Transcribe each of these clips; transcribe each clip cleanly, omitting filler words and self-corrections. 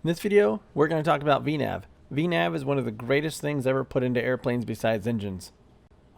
In this video, we're going to talk about VNAV. VNAV is one of the greatest things ever put into airplanes besides engines.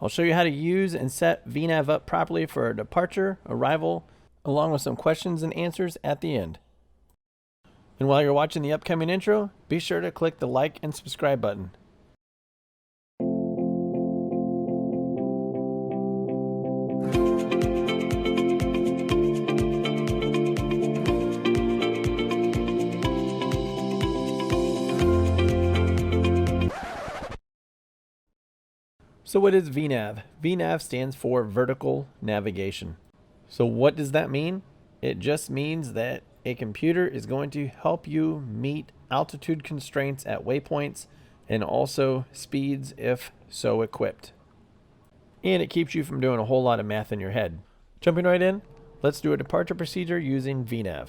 I'll show you how to use and set VNAV up properly for a departure, arrival, along with some questions and answers at the end. And while you're watching the upcoming intro, be sure to click the like and subscribe button. So what is VNAV? VNAV stands for vertical navigation. So what does that mean? It just means that a computer is going to help you meet altitude constraints at waypoints and also speeds if so equipped. And it keeps you from doing a whole lot of math in your head. Jumping right in, let's do a departure procedure using VNAV.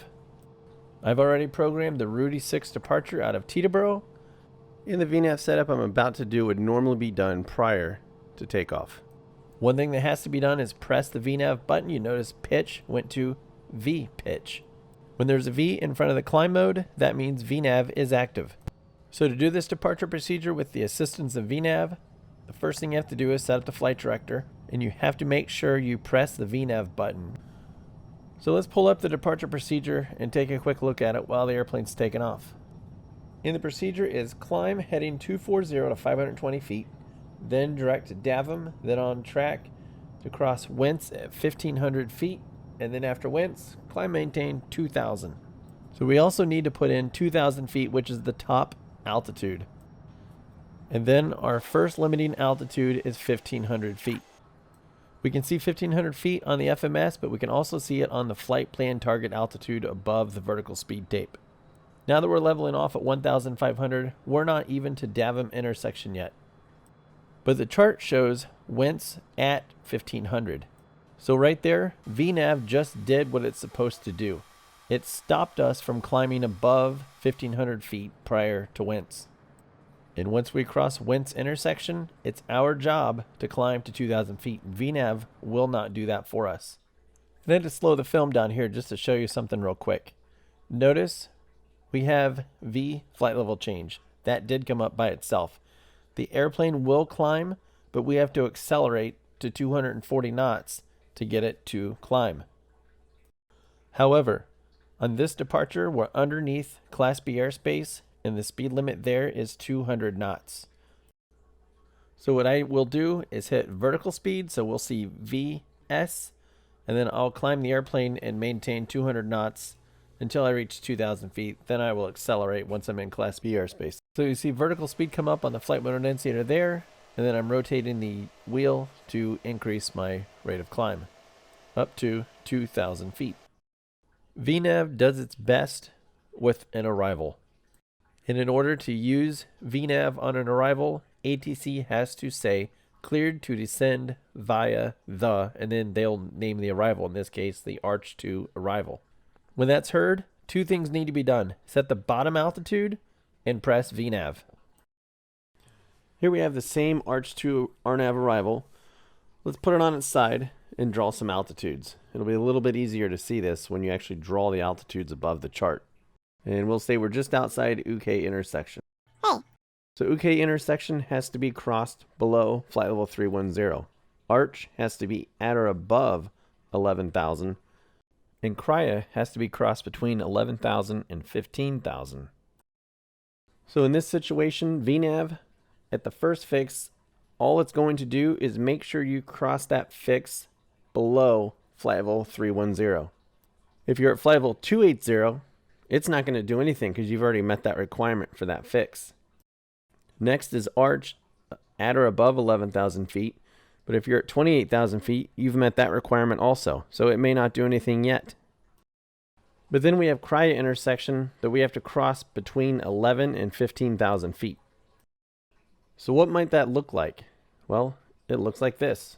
I've already programmed the Rudy 6 departure out of Teterboro. In the VNAV setup I'm about to do would normally be done prior to takeoff. One thing that has to be done is press the VNAV button. You notice pitch went to V pitch. When there's a V in front of the climb mode, that means VNAV is active. So to do this departure procedure with the assistance of VNAV, the first thing you have to do is set up the flight director, and you have to make sure you press the VNAV button. So let's pull up the departure procedure and take a quick look at it while the airplane's taking off. In the procedure is climb heading 240 to 520 feet, then direct to Davum, then on track to cross Wentz at 1500 feet, and then after Wentz, climb maintain 2000. So we also need to put in 2000 feet, which is the top altitude. And then our first limiting altitude is 1500 feet. We can see 1500 feet on the FMS, but we can also see it on the flight plan target altitude above the vertical speed tape. Now that we're leveling off at 1500, we're not even to Davum intersection yet. But the chart shows Wentz at 1500. So right there, VNAV just did what it's supposed to do. It stopped us from climbing above 1500 feet prior to Wentz. And once we cross Wentz intersection, it's our job to climb to 2000 feet. VNAV will not do that for us. And I had to slow the film down here just to show you something real quick. Notice we have V flight level change. That did come up by itself. The airplane will climb, but we have to accelerate to 240 knots to get it to climb. However, on this departure, we're underneath Class B airspace, and the speed limit there is 200 knots. So what I will do is hit vertical speed, so we'll see VS, and then I'll climb the airplane and maintain 200 knots until I reach 2000 feet. Then I will accelerate once I'm in Class B airspace. So you see vertical speed come up on the flight mode indicator there, and then I'm rotating the wheel to increase my rate of climb up to 2000 feet. VNAV does its best with an arrival. And in order to use VNAV on an arrival, ATC has to say cleared to descend via the, and then they'll name the arrival, in this case the Arch 2 arrival. When that's heard, two things need to be done. Set the bottom altitude and press VNAV. Here we have the same Arch 2 RNAV arrival. Let's put it on its side and draw some altitudes. It'll be a little bit easier to see this when you actually draw the altitudes above the chart. And we'll say we're just outside UK intersection. Hey. So UK intersection has to be crossed below flight level 310. Arch has to be at or above 11,000. And Crya has to be crossed between 11,000 and 15,000. So in this situation, VNAV, at the first fix, all it's going to do is make sure you cross that fix below flight level 310. If you're at flight level 280, it's not going to do anything because you've already met that requirement for that fix. Next is Arch at or above 11,000 feet. But if you're at 28,000 feet, you've met that requirement also, so it may not do anything yet. But then we have Crya intersection that we have to cross between 11 and 15,000 feet. So what might that look like? Well, it looks like this,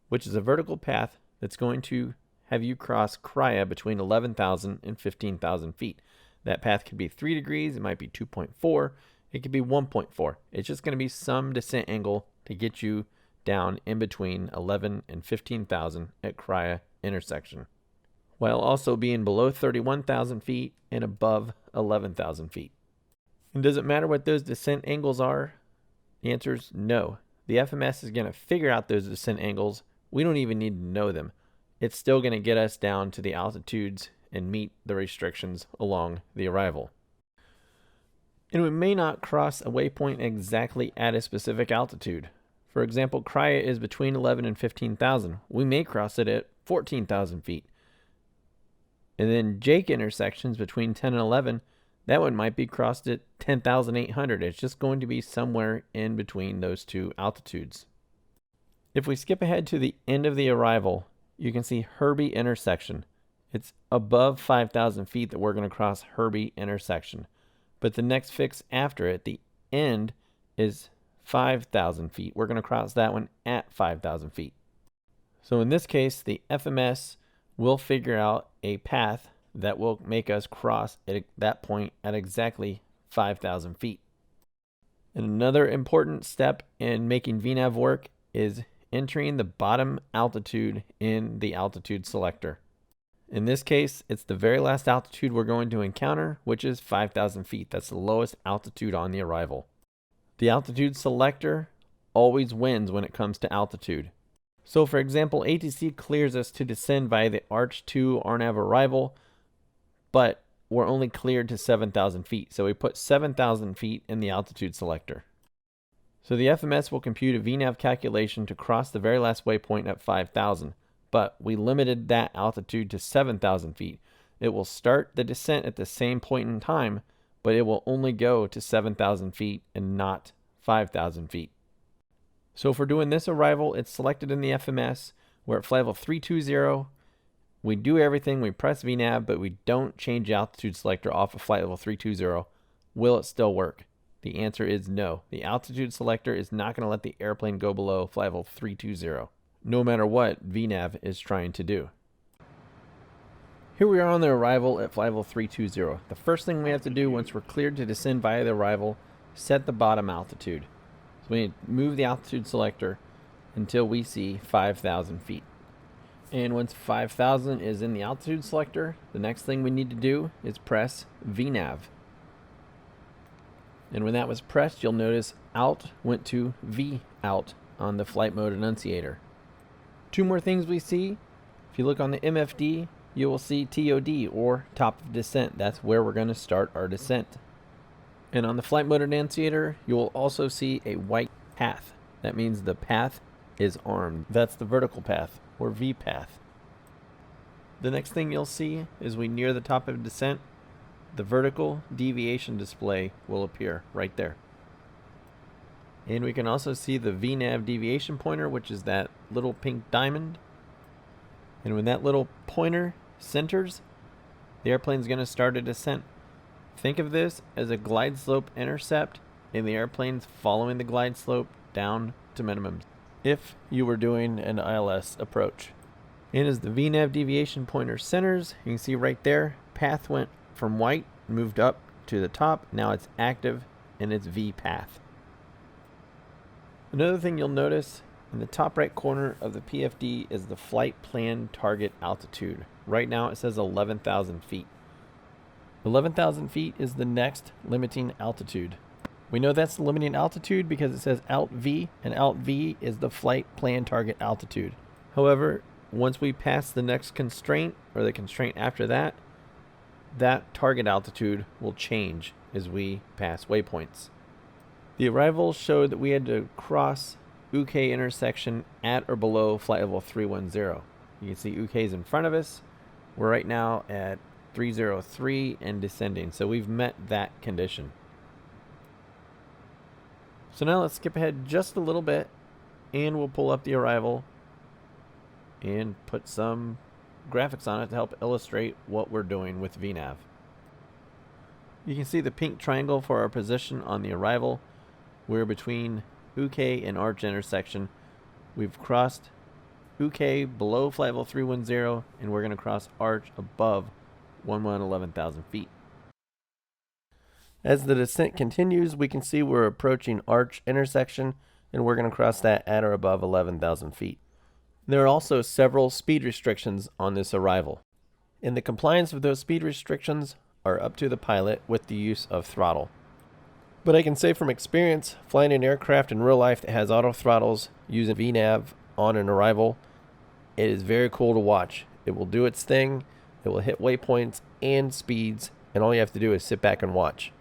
which is a vertical path that's going to have you cross Crya between 11,000 and 15,000 feet. That path could be 3 degrees, it might be 2.4, it could be 1.4. It's just going to be some descent angle to get you down in between 11 and 15,000 at Crya intersection, while also being below 31,000 feet and above 11,000 feet. And does it matter what those descent angles are? The answer is no. The FMS is going to figure out those descent angles. We don't even need to know them. It's still going to get us down to the altitudes and meet the restrictions along the arrival. And we may not cross a waypoint exactly at a specific altitude. For example, Crya is between 11 and 15,000. We may cross it at 14,000 feet. And then Jake intersections between 10 and 11, that one might be crossed at 10,800. It's just going to be somewhere in between those two altitudes. If we skip ahead to the end of the arrival, you can see Herbie intersection. It's above 5,000 feet that we're going to cross Herbie intersection. But the next fix after it, the end, is 5,000 feet. We're going to cross that one at 5,000 feet. So in this case, the FMS will figure out a path that will make us cross at that point at exactly 5,000 feet. And another important step in making VNAV work is entering the bottom altitude in the altitude selector. In this case, it's the very last altitude we're going to encounter, which is 5,000 feet. That's the lowest altitude on the arrival. The altitude selector always wins when it comes to altitude. So for example, ATC clears us to descend via the Arch 2 RNAV arrival, but we're only cleared to 7,000 feet. So we put 7,000 feet in the altitude selector. So the FMS will compute a VNAV calculation to cross the very last waypoint at 5,000, but we limited that altitude to 7,000 feet. It will start the descent at the same point in time, but it will only go to 7,000 feet and not 5,000 feet. So if we're doing this arrival, it's selected in the FMS. We're at flight level 320. We do everything. We press VNAV, but we don't change the altitude selector off of flight level 320. Will it still work? The answer is no. The altitude selector is not going to let the airplane go below flight level 320, no matter what VNAV is trying to do. Here we are on the arrival at flight level 320. The first thing we have to do once we're cleared to descend via the arrival, set the bottom altitude. So we need to move the altitude selector until we see 5,000 feet. And once 5,000 is in the altitude selector, the next thing we need to do is press VNAV. And when that was pressed, you'll notice Alt went to V out on the flight mode annunciator. Two more things we see. If you look on the MFD, you will see TOD, or top of descent. That's where we're going to start our descent. And on the flight mode annunciator, you will also see a white path. That means the path is armed. That's the vertical path, or V path. The next thing you'll see is we near the top of descent, the vertical deviation display will appear right there. And we can also see the VNAV deviation pointer, which is that little pink diamond. And when that little pointer centers, the airplane is going to start a descent. Think of this as a glide slope intercept, and the airplane's following the glide slope down to minimum if you were doing an ILS approach. And as the VNAV deviation pointer centers, you can see right there, path went from white, moved up to the top. Now it's active in its V path. Another thing you'll notice in the top right corner of the PFD is the flight plan target altitude. Right now it says 11,000 feet. 11,000 feet is the next limiting altitude. We know that's the limiting altitude because it says Alt V, and Alt V is the flight plan target altitude. However, once we pass the next constraint, or the constraint after that, that target altitude will change as we pass waypoints. The arrival showed that we had to cross UK intersection at or below flight level 310. You can see UK is in front of us. We're right now at 303 and descending, so we've met that condition. So now let's skip ahead just a little bit, and we'll pull up the arrival and put some graphics on it to help illustrate what we're doing with VNAV. You can see the pink triangle for our position on the arrival. We're between UK and Arch intersection. We've crossed UK below flight level 310, and we're going to cross Arch above 11,000 feet. As the descent continues, we can see we're approaching Arch intersection, and we're going to cross that at or above 11,000 feet. There are also several speed restrictions on this arrival. And the compliance of those speed restrictions are up to the pilot with the use of throttle. But I can say from experience, flying an aircraft in real life that has auto throttles using VNAV on an arrival, it is very cool to watch. It will do its thing, it will hit waypoints and speeds, and all you have to do is sit back and watch.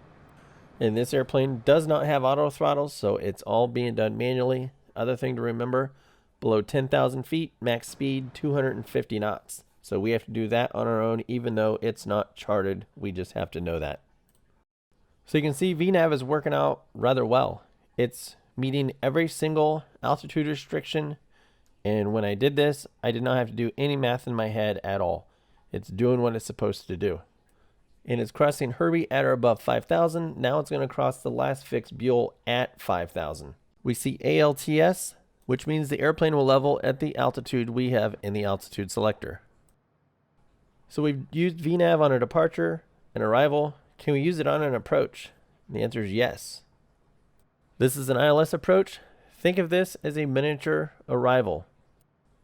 And this airplane does not have auto throttles, so it's all being done manually. Other thing to remember, below 10,000 feet, max speed 250 knots. So we have to do that on our own, even though it's not charted. We just have to know that. So you can see VNAV is working out rather well. It's meeting every single altitude restriction. And when I did this, I did not have to do any math in my head at all. It's doing what it's supposed to do. And it's crossing Herbie at or above 5,000. Now it's going to cross the last fixed Buell at 5,000. We see ALTS, which means the airplane will level at the altitude we have in the altitude selector. So we've used VNAV on a departure, an arrival. Can we use it on an approach? And the answer is yes. This is an ILS approach. Think of this as a miniature arrival.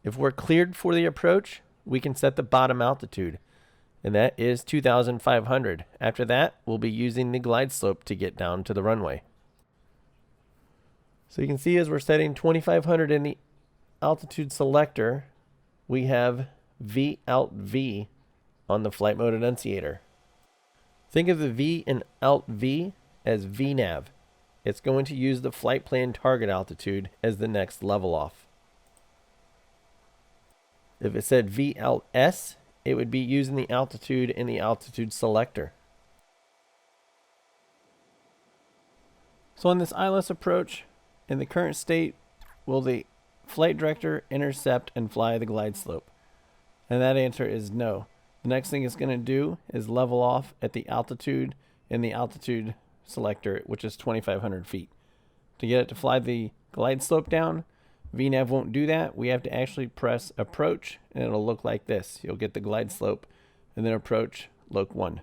If we're cleared for the approach, we can set the bottom altitude, and that is 2,500. After that, we'll be using the glide slope to get down to the runway. So you can see as we're setting 2,500 in the altitude selector, we have VLV on the flight mode annunciator. Think of the V in ALT-V as VNAV. It's going to use the flight plan target altitude as the next level off. If it said VLS, it would be using the altitude in the altitude selector. So on this ILS approach, in the current state, will the flight director intercept and fly the glide slope? And that answer is no. The next thing it's going to do is level off at the altitude in the altitude selector, which is 2,500 feet. To get it to fly the glide slope down, VNAV won't do that. We have to actually press approach, and it'll look like this. You'll get the glide slope, and then approach, loc 1.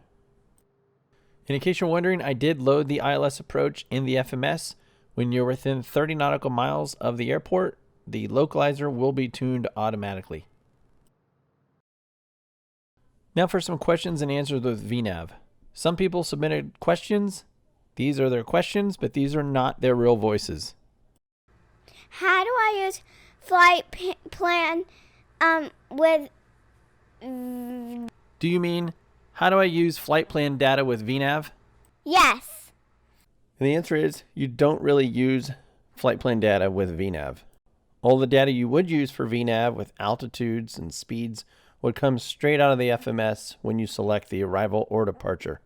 And in case you're wondering, I did load the ILS approach in the FMS. When you're within 30 nautical miles of the airport, the localizer will be tuned automatically. Now for some questions and answers with VNAV. Some people submitted questions. These are their questions, but these are not their real voices. How do I use flight plan with... Do you mean, how do I use flight plan data with VNAV? Yes. And the answer is, you don't really use flight plan data with VNAV. All the data you would use for VNAV with altitudes and speeds would come straight out of the FMS when you select the arrival or departure.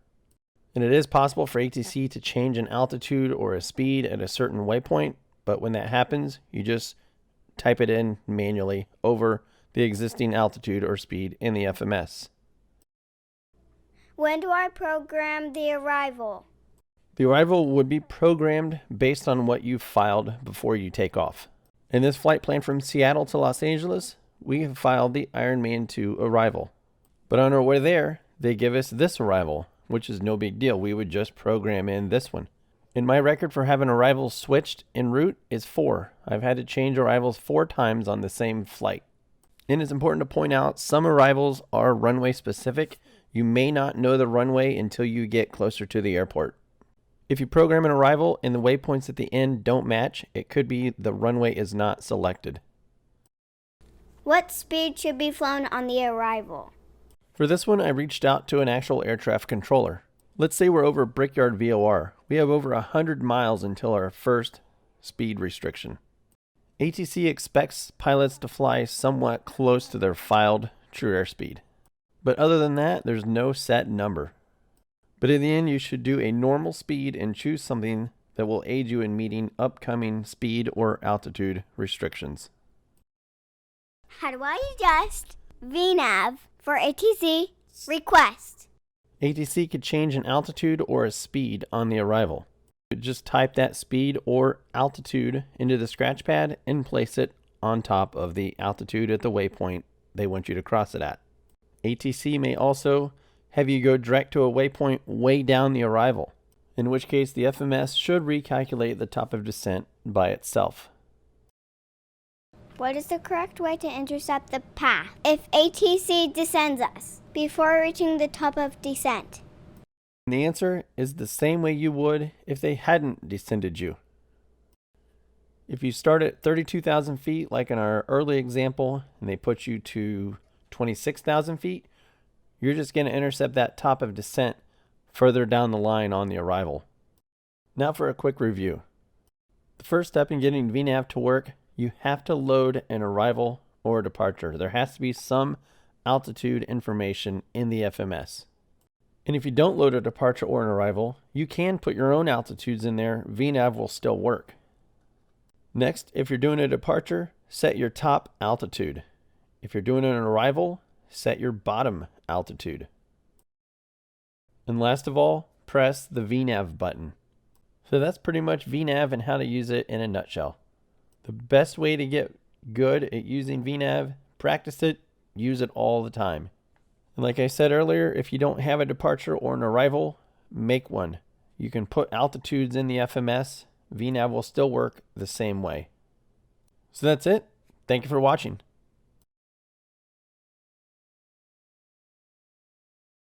And it is possible for ATC to change an altitude or a speed at a certain waypoint, but when that happens, you just type it in manually over the existing altitude or speed in the FMS. When do I program the arrival? The arrival would be programmed based on what you filed before you take off. In this flight plan from Seattle to Los Angeles, we have filed the Ironman 2 arrival. But on our way there, they give us this arrival, which is no big deal. We would just program in this one. And my record for having arrivals switched en route is 4. I've had to change arrivals 4 times on the same flight. And it's important to point out, some arrivals are runway specific. You may not know the runway until you get closer to the airport. If you program an arrival and the waypoints at the end don't match, it could be the runway is not selected. What speed should be flown on the arrival? For this one, I reached out to an actual air traffic controller. Let's say we're over Brickyard VOR. We have over 100 miles until our first speed restriction. ATC expects pilots to fly somewhat close to their filed true airspeed. But other than that, there's no set number. But in the end, you should do a normal speed and choose something that will aid you in meeting upcoming speed or altitude restrictions. How do I adjust VNAV for ATC request? ATC could change an altitude or a speed on the arrival. You just type that speed or altitude into the scratch pad and place it on top of the altitude at the waypoint they want you to cross it at. ATC may also have you go direct to a waypoint way down the arrival, in which case the FMS should recalculate the top of descent by itself. What is the correct way to intercept the path if ATC descends us before reaching the top of descent? And the answer is the same way you would if they hadn't descended you. If you start at 32,000 feet, like in our early example, and they put you to 26,000 feet, you're just going to intercept that top of descent further down the line on the arrival. Now for a quick review. The first step in getting VNAV to work, you have to load an arrival or a departure. There has to be some altitude information in the FMS. And if you don't load a departure or an arrival, you can put your own altitudes in there. VNAV will still work. Next, if you're doing a departure, set your top altitude. If you're doing an arrival, set your bottom altitude. And last of all, press the VNAV button. So that's pretty much VNAV and how to use it in a nutshell. The best way to get good at using VNAV, practice it, use it all the time. And like I said earlier, if you don't have a departure or an arrival, make one. You can put altitudes in the FMS. VNAV will still work the same way. So that's it. Thank you for watching.